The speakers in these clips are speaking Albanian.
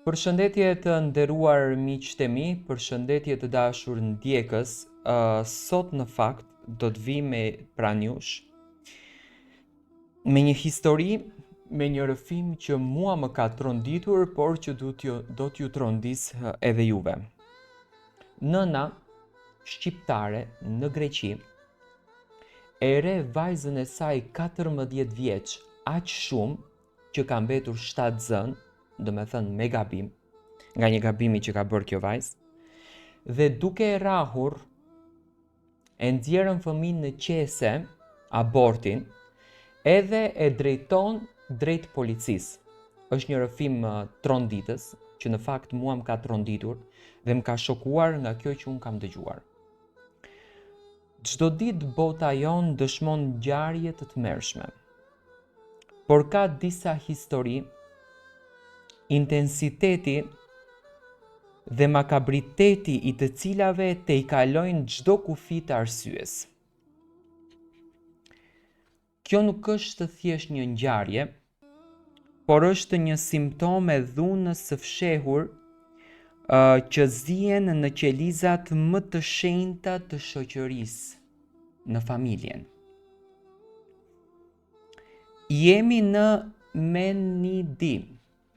Përshëndetje të nderuar miqtë e mi, përshëndetje të dashur ndjekës. Sot në fakt do të vi me pranë jush me një histori, me një rrëfim që mua më ka tronditur, por që do t'ju trondis edhe juve. Nëna shqiptare në Greqi e re vajzën e saj 14 vjeç, aq shumë që ka mbetur 7 zën, do me thënë me gabim, nga një gabimi që ka bërë kjo vajzë, dhe duke e rahur, e nxjerrën fëmijën në qese, abortin, edhe e drejton drejt policisë. Është një rrëfim tronditës, që në fakt mua më ka tronditur dhe më ka shokuar nga kjo që unë kam dëgjuar. Çdo ditë bota jon dëshmon ngjarje të tmerrshme, por ka disa histori, intensiteti dhe makabriteti i të cilave te i kalojnë çdo kufi të arsyes. Kjo nuk është thjesht një ngjarje, por është një simptom e dhunës së fshehur që zihen në qelizat më të shenjta të shoqërisë, në familjen. Jemi në Menidi.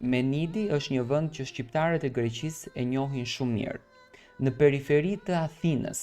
Menidi është një vend që shqiptarët e Greqisë e njohin shumë mirë, në periferi të Athinës.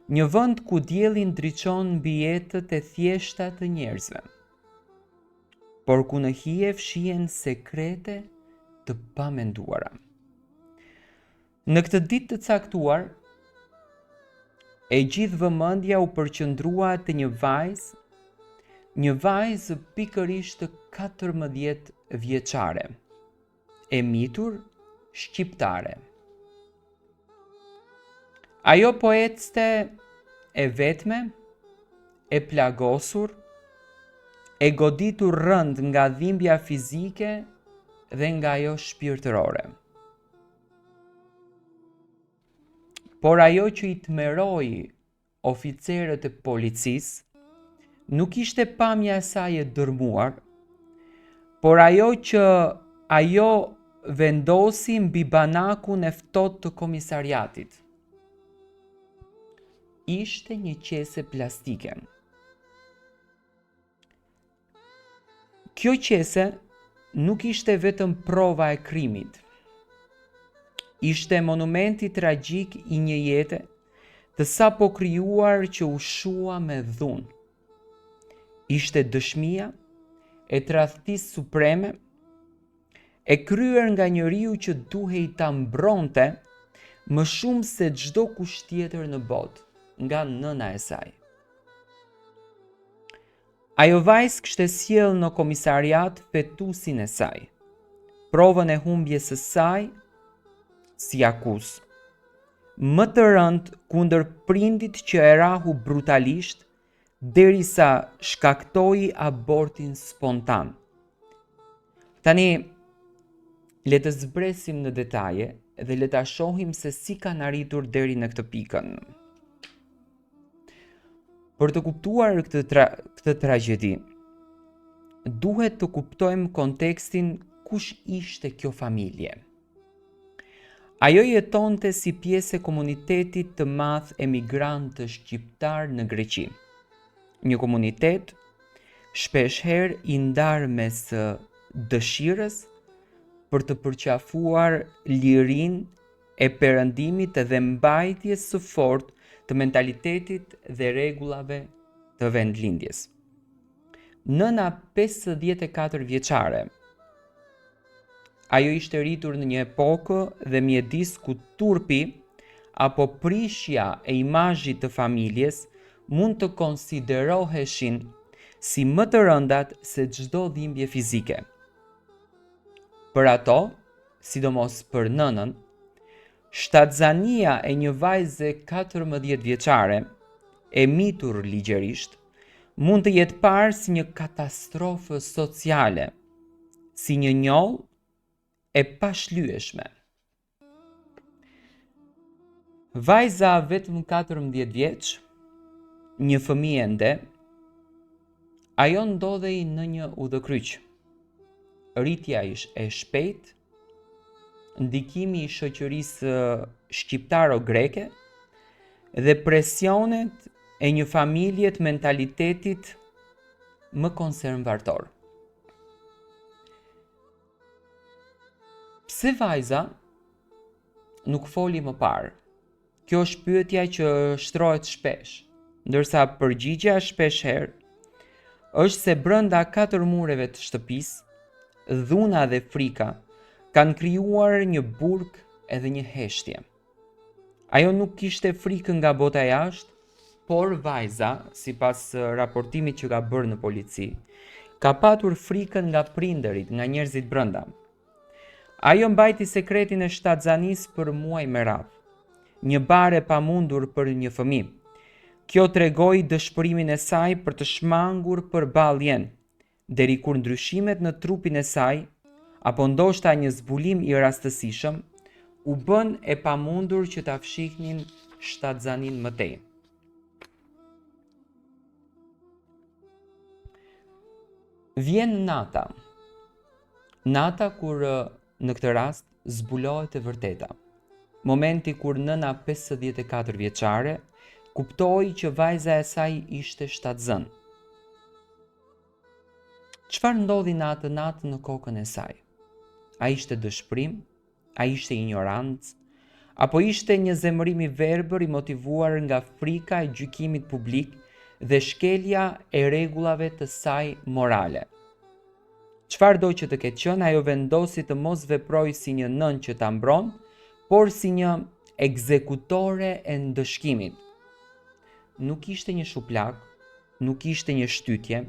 Një vend ku dielli ndriçon mbi jetët e thjeshta të njerëzve, por ku në hije fshihen sekrete të pamenduara. Në këtë ditë të caktuar, e gjithë vëmendja u përqendrua te një vajzë pikërisht 14 vjeçare, e mitur shqiptare. Ajo po ecte e vetme, e plagosur, e goditur rënd nga dhimbja fizike dhe nga ajo shpirtërore. Por ajo që i tmeroi oficerët e policisë nuk ishte pamja e saj e dërmuar, por ajo që ajo vendosi mbi banakun e ftohtë të komisariatit. Ishte një qese plastike. Kjo qese nuk ishte vetëm prova e krimit. Ishte monumenti tragjik i një jete të sapo krijuar që u shua me dhunë. Ishte dëshmia e tradhtisë supreme, e kryer nga njeriu që duhej ta mbronte më shumë se çdo kush tjetër në botë, nga nëna e saj. Ajo vajzë kishte sjell në komisariat fetusin e saj, provën e humbjes së saj si akuzë, më të rënd kundër prindit që e rahu brutalisht derisa shkaktoi abortin spontan. Tani, le të zbresim në detaje dhe le ta shohim se si kanë arritur deri në këtë pikën. Për të kuptuar këtë tragjedi, duhet të kuptojmë kontekstin kush ishte kjo familje. Ajo jetonte si pjesë e komunitetit të madh emigrantë shqiptar në Greqi. Një komunitet shpeshherë i ndarë mes dëshirës për të përqafuar lirinë e perëndimit dhe mbajtjes së fortë të mentalitetit dhe rregullave të vendlindjes. Nëna 54 vjeçare, ajo ishte rritur në një epokë dhe mjedis ku turpi apo prishja e imazhit të familjes mund të konsideroheshin si më të rëndat se çdo dhimbje fizike. Për ato, sidomos për nënën, shtatzania e një vajze 14 vjeçare, e mitur ligjërisht, mund të jetë parë si një katastrofë sociale, si një njollë e pashlyeshme. Vajza vetëm 14 vjeç, një fëmijë ende, ajo ndodhej në një udhëkryq. Rritja ishte e shpejtë ndikimi i shoqërisë shqiptaro-greke dhe presionet e një familje të mentalitetit më konservator. Pse vajza nuk foli më parë? Kjo është pyetja që shtrohet shpesh, ndërsa përgjigjja shpesh herë është se brenda 4 mureve të shtëpisë, dhuna dhe frika kanë krijuar një burg edhe një heshtje. Ajo nuk kishte frikë nga bota jashtë, por vajza, sipas raportimit që ka bërë në polici, ka patur frikën nga prindërit, nga njerëzit brenda. Ajo mbajti sekretin e shtatzanisë për muaj me radhë, një bare pamundur për një fëmijë. Kjo tregoi dëshpërimin e saj për të shmangur përballë jenë, deri kur ndryshimet në trupin e saj, apo ndoshta një zbulim i rastësishëm, u bën e pamundur që ta fshihnin shtatzanin më tej. Vjen nata. Nata kur në këtë rast zbulohet e vërteta. Momenti kur nëna 54 vjeçare kuptoi që vajza e saj ishte shtatzën. Çfarë ndodhi në atë natë në kokën e saj? A ishte dëshpërim? A ishte ignorancë? Apo ishte një zemërim i verbër i motivuar nga frika e gjykimit publik dhe shkelja e rregullave të saj morale? Çfarë do që të ketë qenë, ajo vendosi të mos veprojë si një nën që ta mbron, por si një ekzekutore e ndëshkimit. Nuk ishte një shuplak, nuk ishte një shtytje,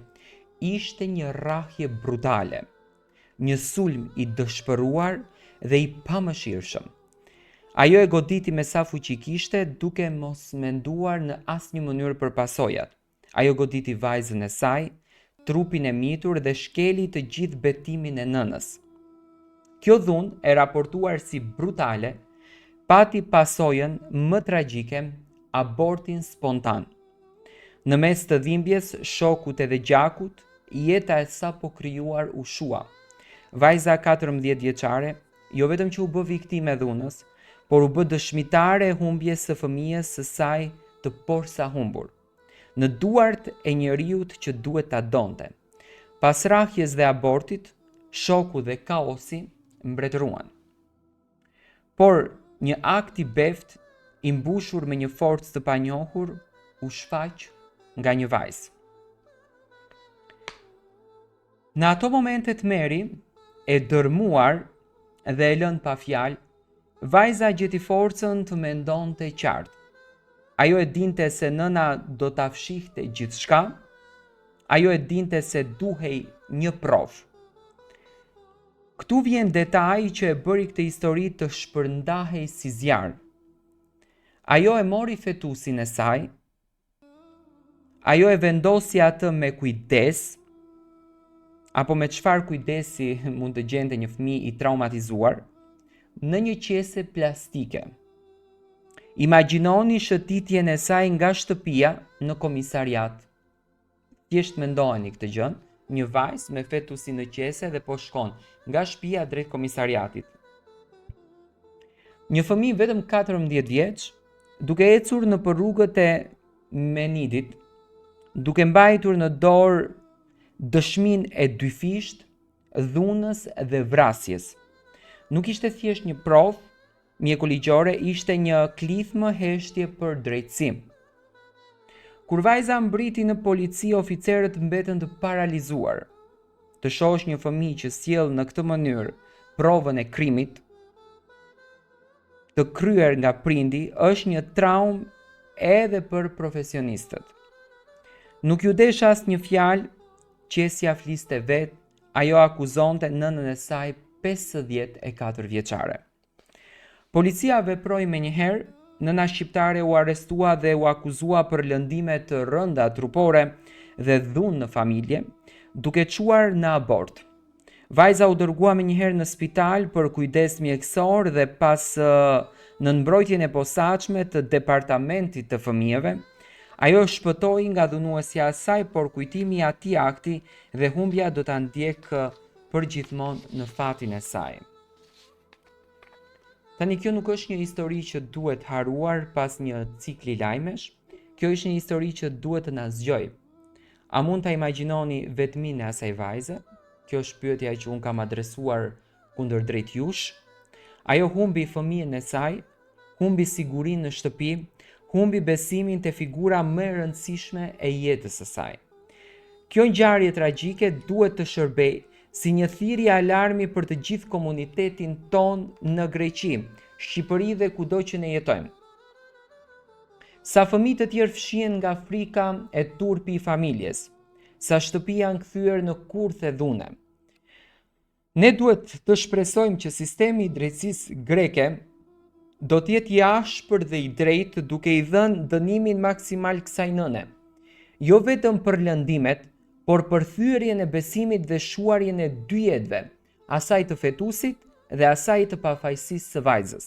ishte një rrahje brutale, një sulm i dëshpëruar dhe i pamëshirshëm. Ajo e goditi me sa fuqi kishte, duke mos menduar në asnjë mënyrë për pasojat. Ajo goditi vajzën e saj, trupin e mitur dhe shkeli të gjithë betimin e nënës. Kjo dhunë e raportuar si brutale, pati pasojën më tragjike, abortin spontan. Në mes të dhimbjes, shokut edhe gjakut, jeta e sapo krijuar u shua. Vajza 14 vjeçare, jo vetëm që u bë viktime e dhunës, por u bë dëshmitare e humbjes së fëmijës së saj të porsa humbur, në duart e njeriut që duhet ta donte. Pas rrahjes dhe abortit, shoku dhe kaosi mbretëruan. Por një akt i beft, i mbushur me një forcë të panjohur, u shfaq nga një vajzë. Në ato momentet Meri, e dërmuar dhe e lënë pa fjalë, vajza gjeti forcën të mendonte qartë. Ajo e dinte se nëna do ta fshihte gjithçka, ajo e dinte se duhej një provë. Këtu vjen detaji që e bëri këtë histori të shpërndahej si zjarr. Ajo e mori fetusin e saj, ajo e vendosi atë me kujdes, apo me çfarë kujdesi mund të gjente një fëmijë i traumatizuar, në një qese plastike. Imagjinoni shëtitjen e saj nga shtëpia në komisariat. Thjesht mendoheni këtë gjë, një vajzë me fetusin në qese dhe po shkon nga shtëpia drejt komisariatit. Një fëmijë vetëm 14 vjeç, duke ecur në rrugët e Menidit, duke mbajtur në dorë dëshminë e dyfisht, dhunës dhe vrasjes. Nuk ishte thjesht një provë mjekuligjore, ishte një klithmë heshtje për drejtësi. Kur vajza mbriti në polici, oficerët mbetën të paralizuar. Të shohësh një fëmijë që sjell në këtë mënyrë provën e krimit, të kryer nga prindi, është një traumë edhe për profesionistët. Nuk ju desh asnjë fjalë, qesja fliste vetë, ajo akuzonte nënën e saj 54 vjeçare. Policia veproi menjëherë, nëna shqiptare u arrestua dhe u akuzua për lëndime të rënda trupore dhe dhunë në familje, duke çuar në abort. Vajza u dërgua menjëherë në spital për kujdes mjekësor dhe pas nënmbrojtjen e posaçme të departamentit të fëmijëve, ajo shpëtoi nga dhunuesja e saj, por kujtimi i atij akti dhe humbja do ta ndjekë përgjithmonë në fatin e saj. Tani kjo nuk është një histori që duhet haruar pas një cikli lajmesh, kjo është një histori që duhet të na zgjoj. A mund ta imagjinoni vetminë e asaj vajze? Kjo është pyetja që unë kam adresuar kundër drejt jush. Ajo humbi fëmijën e saj, humbi sigurinë në shtëpi, humbi besimin te figura më e rëndësishme e jetës së saj. Kjo ngjarje tragjike duhet të shërbej si një thirrje alarmi për të gjithë komunitetin ton në Greqi, Shqipëri dhe kudo që ne jetojmë. Sa fëmijë të tjerë fshihen nga frika e turpi i familjes, sa shtëpi janë kthyer në kurth e dhune. Ne duhet të shpresojmë që sistemi i drejtësisë greke do të jetë i ashpër dhe i drejtë duke i dhënë dënimin maksimal kësaj nëne. Jo vetëm për lëndimet, por për thyerjen e besimit dhe shuarjen e dy jetëve, asaj të fetusit dhe asaj të pafajësisë së vajzës.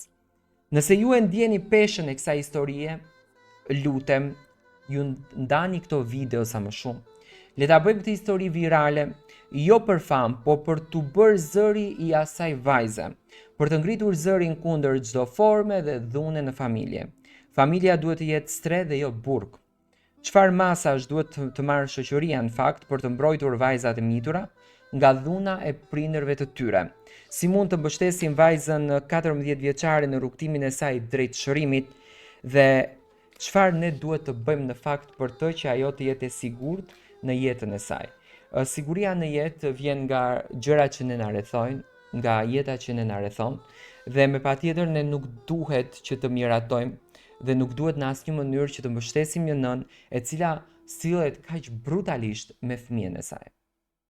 Nëse ju e ndjeni peshën e kësaj historie, lutem, ju ndani këto video sa më shumë. Le ta bëjmë këtë histori virale, jo për famë, po për të bërë zëri i asaj vajze, për të ngritur zërin kundër çdo forme dhe dhune në familje. Familja duhet të jetë stre dhe jo burg. Çfarë masash duhet të marrë shoqëria në fakt për të mbrojtur vajzat e mitura nga dhuna e prindërve të tyre? Si mund të mbështesim vajzën 14 vjeçare në rrugtimin e saj drejt shërimit dhe çfarë ne duhet të bëjmë në fakt për të që ajo të jetë e sigurt në jetën e saj? Siguria në jetë vjen nga gjërat që ne na rrethojnë, nga jeta që ne na rrethon, dhe me patjetër ne nuk duhet që të miratojmë dhe nuk duhet në asnjë mënyrë që të mbështesim një nënë e cila sillet kaq brutalisht me fëmijën e saj.